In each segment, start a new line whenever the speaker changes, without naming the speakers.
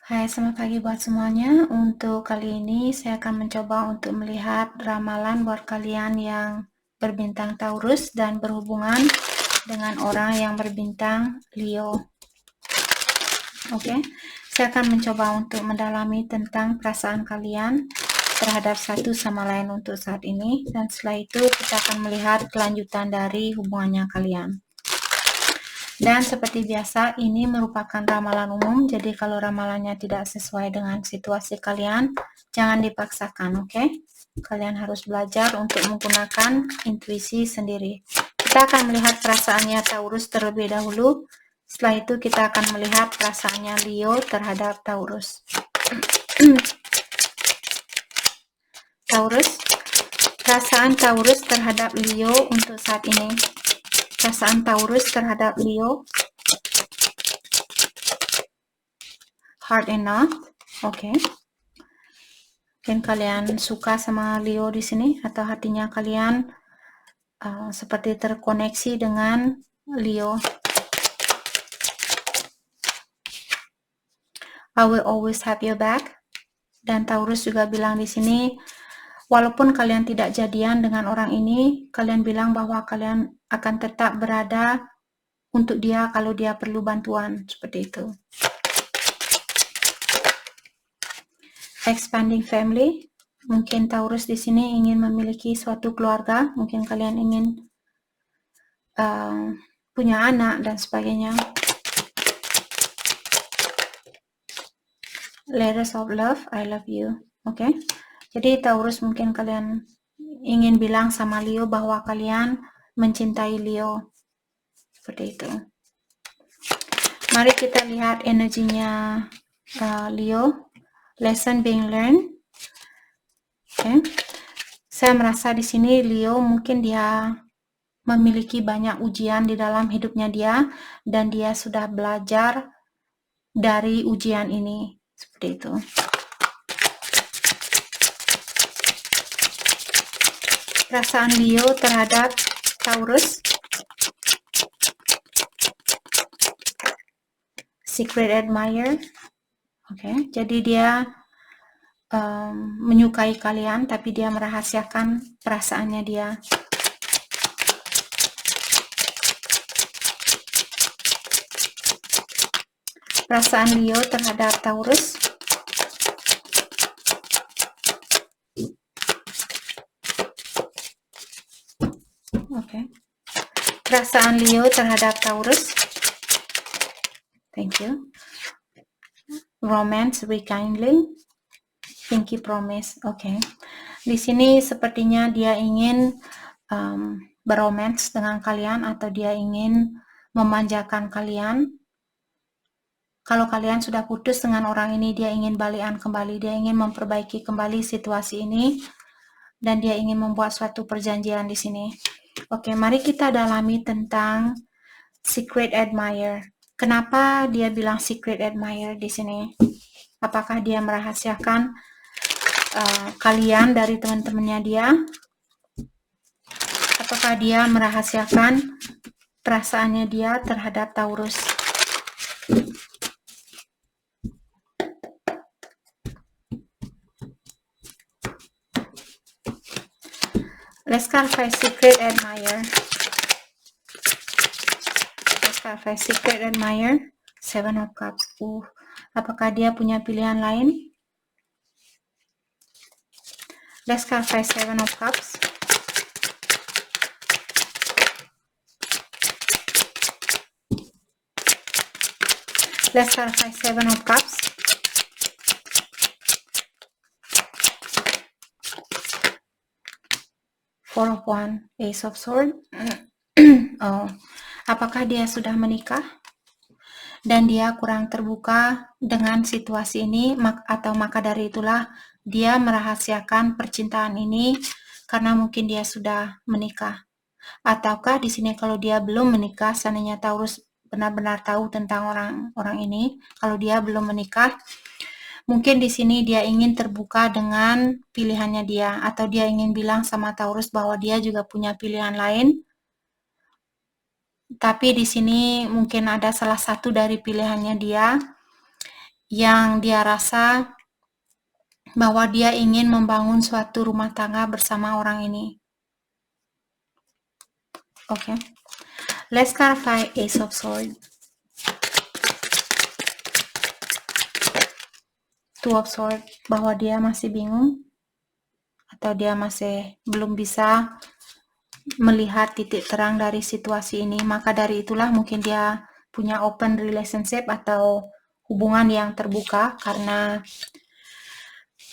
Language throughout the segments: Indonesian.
Hai, selamat pagi buat semuanya. Untuk kali ini saya akan mencoba untuk melihat ramalan buat kalian yang berbintang Taurus dan berhubungan dengan orang yang berbintang Leo. Oke, saya akan mencoba untuk mendalami tentang perasaan kalian terhadap satu sama lain untuk saat ini, dan setelah itu kita akan melihat kelanjutan dari hubungannya kalian. Dan seperti biasa, ini merupakan ramalan umum, jadi kalau ramalannya tidak sesuai dengan situasi kalian, jangan dipaksakan, oke? Kalian harus belajar untuk menggunakan intuisi sendiri. Kita akan melihat perasaannya Taurus terlebih dahulu, setelah itu kita akan melihat perasaannya Leo terhadap Taurus. Taurus, perasaan Taurus terhadap Leo untuk saat ini. Perasaan Taurus terhadap Leo. Heart and Knot, oke. Mungkin kalian suka sama Leo di sini, atau hatinya kalian seperti terkoneksi dengan Leo. I will always have your back. Dan Taurus juga bilang di sini, walaupun kalian tidak jadian dengan orang ini, kalian bilang bahwa kalian akan tetap berada untuk dia kalau dia perlu bantuan, seperti itu. Expanding family, mungkin Taurus di sini ingin memiliki suatu keluarga, mungkin kalian ingin punya anak dan sebagainya. Letters of love, I love you, oke? Jadi Taurus mungkin kalian ingin bilang sama Leo bahwa kalian mencintai Leo, seperti itu. Mari kita lihat energinya Leo. Lesson being learned. Oke. Saya merasa di sini Leo mungkin dia memiliki banyak ujian di dalam hidupnya dia, dan dia sudah belajar dari ujian ini, seperti itu. Perasaan Leo terhadap Taurus. Secret admirer. Oke, jadi dia menyukai kalian, tapi dia merahasiakan perasaannya dia. Perasaan Leo terhadap Taurus. Oke. Perasaan Leo terhadap Taurus. Thank you. Romance rekindling. Pinky promise. Oke. Di sini sepertinya dia ingin berromance dengan kalian, atau dia ingin memanjakan kalian. Kalau kalian sudah putus dengan orang ini, dia ingin balikan kembali, dia ingin memperbaiki kembali situasi ini, dan dia ingin membuat suatu perjanjian di sini. Oke, mari kita dalami tentang secret admirer. Kenapa dia bilang secret admirer di sini? Apakah dia merahasiakan kalian dari teman-temannya dia? Apakah dia merahasiakan perasaannya dia terhadap Taurus? Let's clarify secret admirer. Let's clarify secret admirer. Seven of Cups. Apakah dia punya pilihan lain? Let's clarify Seven of Cups. Let's clarify Seven of Cups. Four of Wands, Ace of Swords. Apakah dia sudah menikah dan dia kurang terbuka dengan situasi ini, atau maka dari itulah dia merahasiakan percintaan ini karena mungkin dia sudah menikah? Ataukah di sini kalau dia belum menikah, seandainya Taurus benar-benar tahu tentang orang ini, kalau dia belum menikah, mungkin di sini dia ingin terbuka dengan pilihannya dia, atau dia ingin bilang sama Taurus bahwa dia juga punya pilihan lain. Tapi di sini mungkin ada salah satu dari pilihannya dia yang dia rasa bahwa dia ingin membangun suatu rumah tangga bersama orang ini. Oke. Let's clarify Ace of Swords. Two of Swords, bahwa dia masih bingung atau dia masih belum bisa melihat titik terang dari situasi ini. Maka dari itulah mungkin dia punya open relationship atau hubungan yang terbuka, karena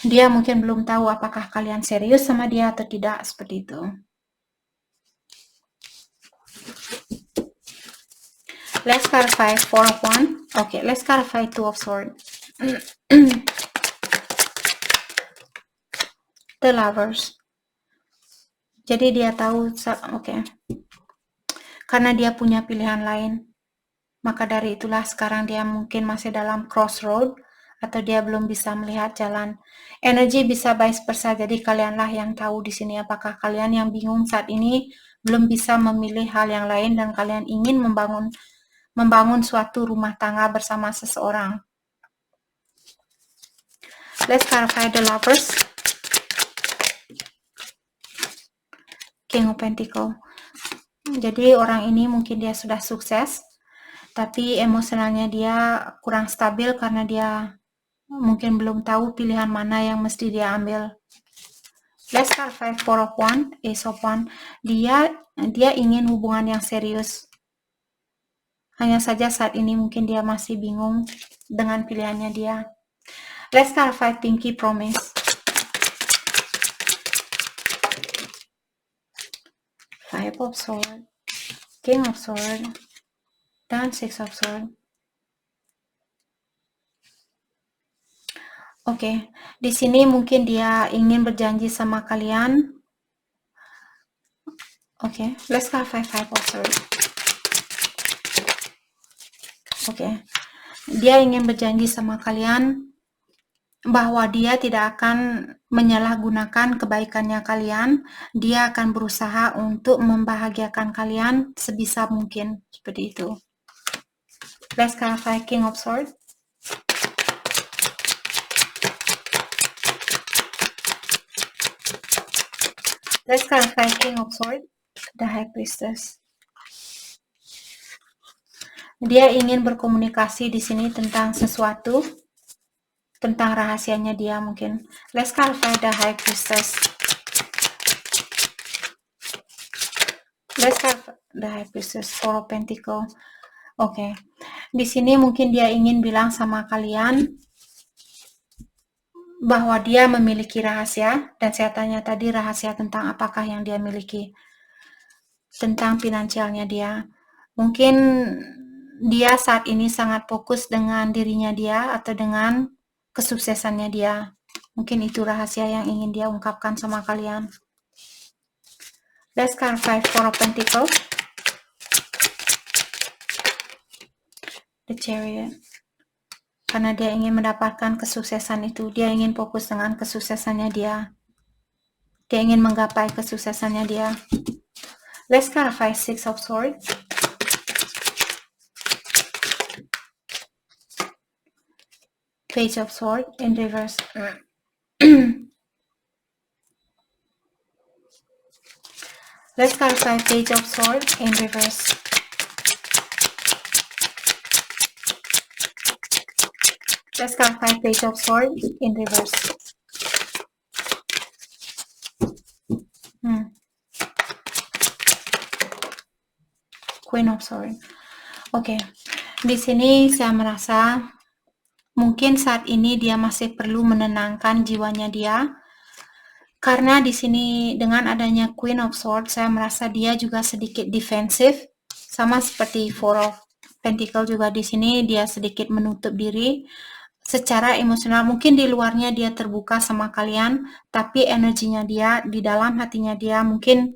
dia mungkin belum tahu apakah kalian serius sama dia atau tidak, seperti itu. Let's clarify Four of Wands. Okay, let's clarify Two of Swords. The Lovers. Jadi dia tahu, oke. Karena dia punya pilihan lain. Maka dari itulah sekarang dia mungkin masih dalam crossroad atau dia belum bisa melihat jalan. Energi bisa vice versa. Jadi kalianlah yang tahu di sini apakah kalian yang bingung saat ini belum bisa memilih hal yang lain dan kalian ingin membangun suatu rumah tangga bersama seseorang. Let's clarify the Lovers. King of Pentacles. Jadi orang ini mungkin dia sudah sukses, tapi emosionalnya dia kurang stabil karena dia mungkin belum tahu pilihan mana yang mesti dia ambil. Let's clarify Four of Wands, Ace of Wands. Dia ingin hubungan yang serius. Hanya saja saat ini mungkin dia masih bingung dengan pilihannya dia. Let's clarify Pinky Promise. Five of Swords, King of Swords, dan Six of Swords. Oke, di sini mungkin dia ingin berjanji sama kalian. Oke, let's clarify Five of Swords. Oke, dia ingin berjanji sama kalian bahwa dia tidak akan menyalahgunakan kebaikannya kalian. Dia akan berusaha untuk membahagiakan kalian sebisa mungkin, seperti itu. Let's clarify King of Swords. Let's clarify King of Swords, the High Priestess. Dia ingin berkomunikasi di sini tentang sesuatu, tentang rahasianya dia mungkin. Let's clarify the High Priestess. Let's clarify the High Priestess, Four of Pentacles. Oke. Di sini mungkin dia ingin bilang sama kalian bahwa dia memiliki rahasia, dan saya tanya tadi rahasia tentang apakah yang dia miliki. Tentang finansialnya dia. Mungkin dia saat ini sangat fokus dengan dirinya dia atau dengan kesuksesannya dia. Mungkin itu rahasia yang ingin dia ungkapkan sama kalian. Let's clarify Four of Pentacles. The Chariot. Karena dia ingin mendapatkan kesuksesan itu. Dia ingin fokus dengan kesuksesannya dia. Dia ingin menggapai kesuksesannya dia. Let's clarify Six of Swords. Page of Swords in reverse. Let's clarify Page of Swords in reverse. Let's clarify Page of Swords in reverse. Queen of Swords. Oke. Di sini saya merasa mungkin saat ini dia masih perlu menenangkan jiwanya dia. Karena di sini dengan adanya Queen of Swords, saya merasa dia juga sedikit defensif, sama seperti Four of Pentacles juga di sini dia sedikit menutup diri secara emosional. Mungkin di luarnya dia terbuka sama kalian, tapi energinya dia di dalam hatinya dia mungkin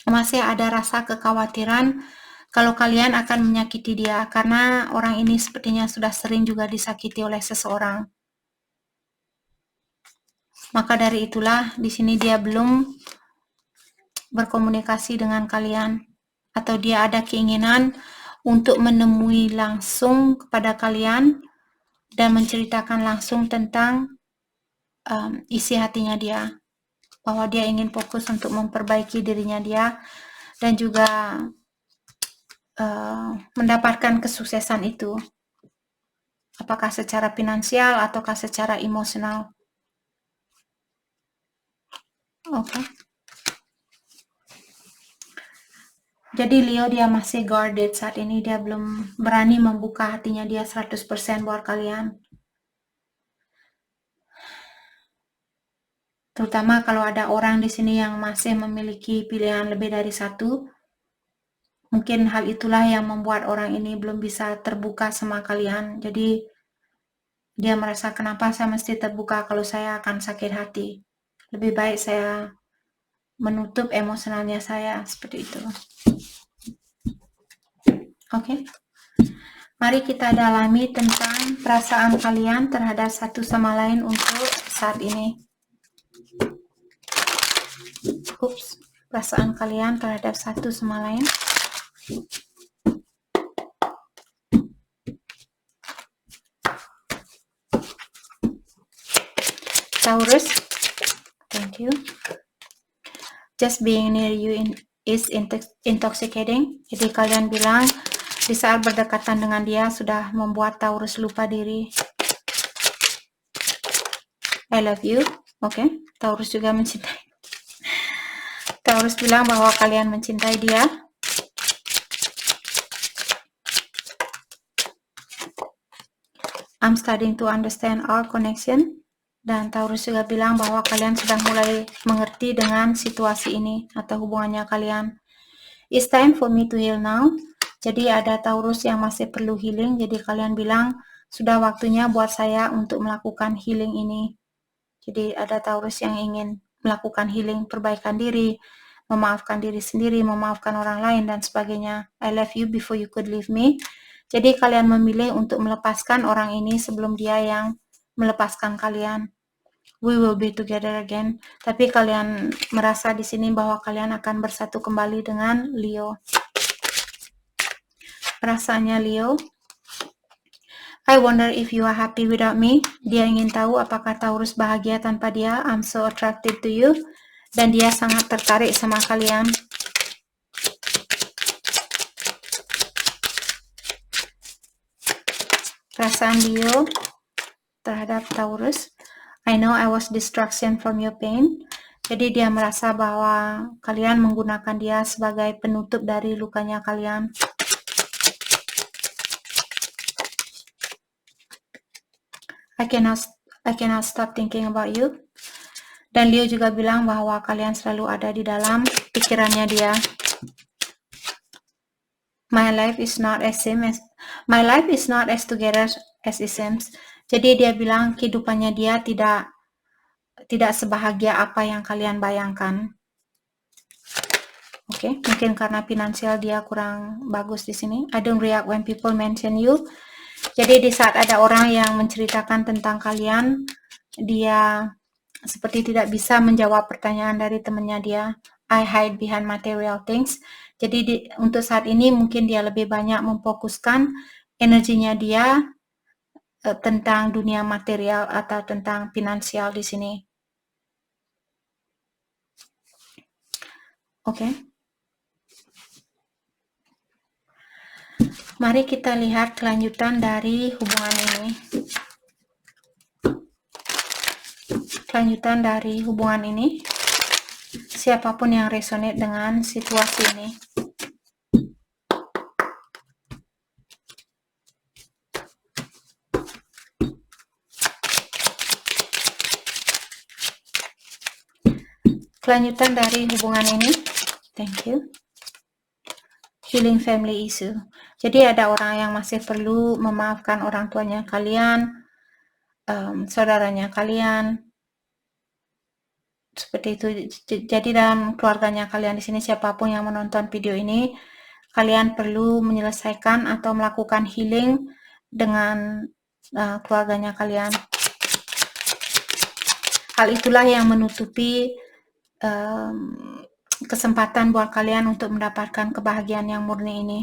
masih ada rasa kekhawatiran kalau kalian akan menyakiti dia, karena orang ini sepertinya sudah sering juga disakiti oleh seseorang. Maka dari itulah di sini dia belum berkomunikasi dengan kalian, atau dia ada keinginan untuk menemui langsung kepada kalian dan menceritakan langsung tentang isi hatinya dia, bahwa dia ingin fokus untuk memperbaiki dirinya dia dan juga mendapatkan kesuksesan itu, apakah secara finansial ataukah secara emosional. Oke. Jadi Leo dia masih guarded saat ini, dia belum berani membuka hatinya dia 100% buat kalian. Terutama kalau ada orang di sini yang masih memiliki pilihan lebih dari satu, mungkin hal itulah yang membuat orang ini belum bisa terbuka sama kalian. Jadi dia merasa, kenapa saya mesti terbuka kalau saya akan sakit hati. Lebih baik saya menutup emosionalnya saya, seperti itu. Oke. Mari kita dalami tentang perasaan kalian terhadap satu sama lain untuk saat ini. Perasaan kalian terhadap satu sama lain. Taurus, thank you. Just being near you is intoxicating. Jadi kalian bilang di saat berdekatan dengan dia sudah membuat Taurus lupa diri. I love you. Oke, Taurus juga mencintai. Taurus bilang bahwa kalian mencintai dia. I'm starting to understand our connection. Dan Taurus juga bilang bahwa kalian sudah mulai mengerti dengan situasi ini atau hubungannya kalian. It's time for me to heal now. Jadi ada Taurus yang masih perlu healing. Jadi kalian bilang sudah waktunya buat saya untuk melakukan healing ini. Jadi ada Taurus yang ingin melakukan healing, perbaikan diri, memaafkan diri sendiri, memaafkan orang lain, dan sebagainya. I love you before you could leave me. Jadi kalian memilih untuk melepaskan orang ini sebelum dia yang melepaskan kalian. We will be together again. Tapi kalian merasa di sini bahwa kalian akan bersatu kembali dengan Leo. Perasaannya Leo. I wonder if you are happy without me. Dia ingin tahu apakah Taurus bahagia tanpa dia. I'm so attracted to you. Dan dia sangat tertarik sama kalian. Perasaan Leo terhadap Taurus. I know I was distraction from your pain. Jadi dia merasa bahwa kalian menggunakan dia sebagai penutup dari lukanya kalian. I cannot stop thinking about you. Dan Leo juga bilang bahwa kalian selalu ada di dalam pikirannya dia. My life is not as together as it seems. Jadi dia bilang kehidupannya dia tidak sebahagia apa yang kalian bayangkan. Oke, mungkin karena finansial dia kurang bagus di sini. I don't react when people mention you. Jadi di saat ada orang yang menceritakan tentang kalian, dia seperti tidak bisa menjawab pertanyaan dari temannya dia. I hide behind material things. Jadi untuk saat ini mungkin dia lebih banyak memfokuskan energinya dia tentang dunia material atau tentang finansial di sini. Oke. Mari kita lihat kelanjutan dari hubungan ini. Kelanjutan dari hubungan ini. Siapapun yang resonate dengan situasi ini. Kelanjutan dari hubungan ini. Thank you. Healing family issue. Jadi ada orang yang masih perlu memaafkan orang tuanya kalian, saudaranya kalian, seperti itu. Jadi dalam keluarganya kalian di sini, siapapun yang menonton video ini, kalian perlu menyelesaikan atau melakukan healing dengan keluarganya kalian. Hal itulah yang menutupi kesempatan buat kalian untuk mendapatkan kebahagiaan yang murni ini.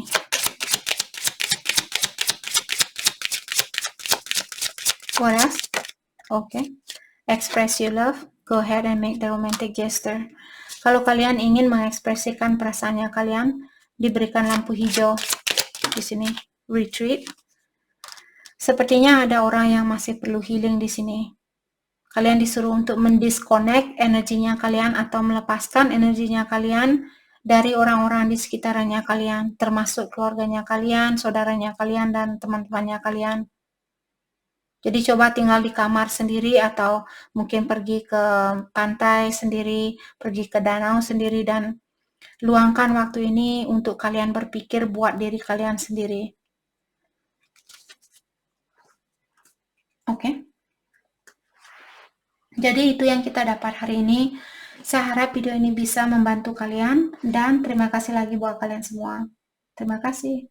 What else? Okay. Express your love. Go ahead and make the romantic gesture. Kalau kalian ingin mengekspresikan perasaannya kalian, diberikan lampu hijau di sini. Retreat. Sepertinya ada orang yang masih perlu healing di sini. Kalian disuruh untuk mendisconnect energinya kalian atau melepaskan energinya kalian dari orang-orang di sekitarnya kalian, termasuk keluarganya kalian, saudaranya kalian, dan teman-temannya kalian. Jadi coba tinggal di kamar sendiri atau mungkin pergi ke pantai sendiri, pergi ke danau sendiri, dan luangkan waktu ini untuk kalian berpikir buat diri kalian sendiri. Oke. Jadi itu yang kita dapat hari ini. Saya harap video ini bisa membantu kalian, dan terima kasih lagi buat kalian semua. Terima kasih.